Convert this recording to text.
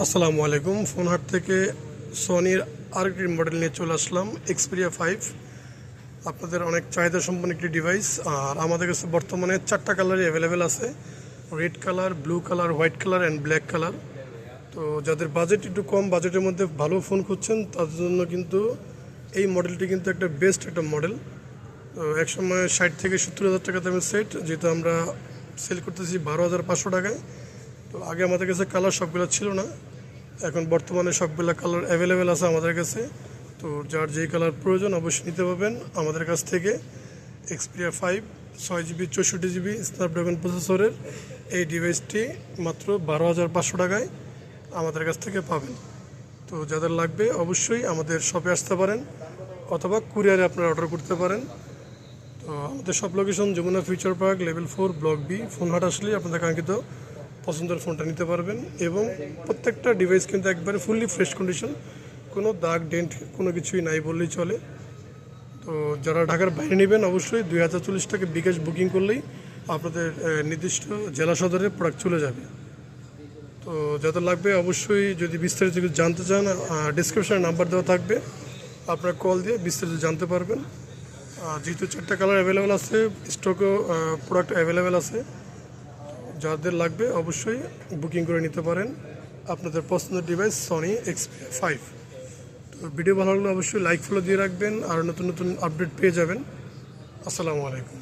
আসসালামু আলাইকুম। ফোন হাট থেকে সনির আরেকটি মডেল নিয়ে চলে আসলাম, এক্সপিরিয়া 5। আপনাদের অনেক চাহিদা সম্পন্ন একটি ডিভাইস। আর আমাদের কাছে বর্তমানে 4টা কালারই অ্যাভেলেবেল আছে: red colour, blue colour, white colour and black colour. তো যাদের বাজেট একটু কম, বাজেটের মধ্যে ভালো ফোন খুঁজছেন, তাদের জন্য কিন্তু এই মডেলটি কিন্তু একটা বেস্ট একটা মডেল। তো একসময় 60 থেকে 70 হাজার টাকা দামের সেট, যেটা আমরা সেল করতেছি 12,500 টাকায়। তো আগে আমাদের কাছে কালার সবগুলো ছিল না, এখন বর্তমানে সবগুলো কালার অ্যাভেলেবেল আছে আমাদের কাছে। তো যার যেই কালার প্রয়োজন অবশ্যই নিতে পারবেন আমাদের কাছ থেকে। এক্সপিরিয়া 5 6GB 64GB স্ন্যাপড্রাগন প্রসেসরের এই ডিভাইসটি মাত্র 12,500 টাকায় আমাদের কাছ থেকে পাবেন। তো যাদের লাগবে অবশ্যই আমাদের শপে আসতে পারেন, অথবা কুরিয়ারে আপনারা অর্ডার করতে পারেন। তো আমাদের সব location Jamuna future park, level 4, block B. Phone হাট আসলে আপনাদের কাঙ্ক্ষিত পছন্দের ফোনটা নিতে পারবেন। এবং প্রত্যেকটা ডিভাইস কিন্তু একবারে ফুললি ফ্রেশ কন্ডিশন, কোনো দাগ ডেন্ট কোনো কিছুই নাই বললেই চলে। তো যারা ঢাকার বাইরে নেবেন অবশ্যই 2040 টাকা বিকাশ বুকিং করলেই আপনাদের নির্দিষ্ট জেলা সদরে প্রোডাক্ট চলে যাবে। তো যাদের লাগবে অবশ্যই, যদি বিস্তারিত কিছু জানতে চান, ডিসক্রিপশনে নাম্বার দেওয়া থাকবে, আপনারা কল দিয়ে বিস্তারিত জানতে পারবেন। যেহেতু 4টা কালার অ্যাভেলেবেল আছে, স্টকও প্রোডাক্ট অ্যাভেলেবেল আছে। যাদের লাগবে অবশ্যই বুকিং করে নিতে পারেন আপনাদের পছন্দের ডিভাইস সনি এক্সপিরিয়া 5। তো ভিডিও ভালো লাগলে অবশ্যই লাইক ফলো দিয়ে রাখবেন, আর নতুন নতুন আপডেট পেয়ে যাবেন। আসসালামু আলাইকুম।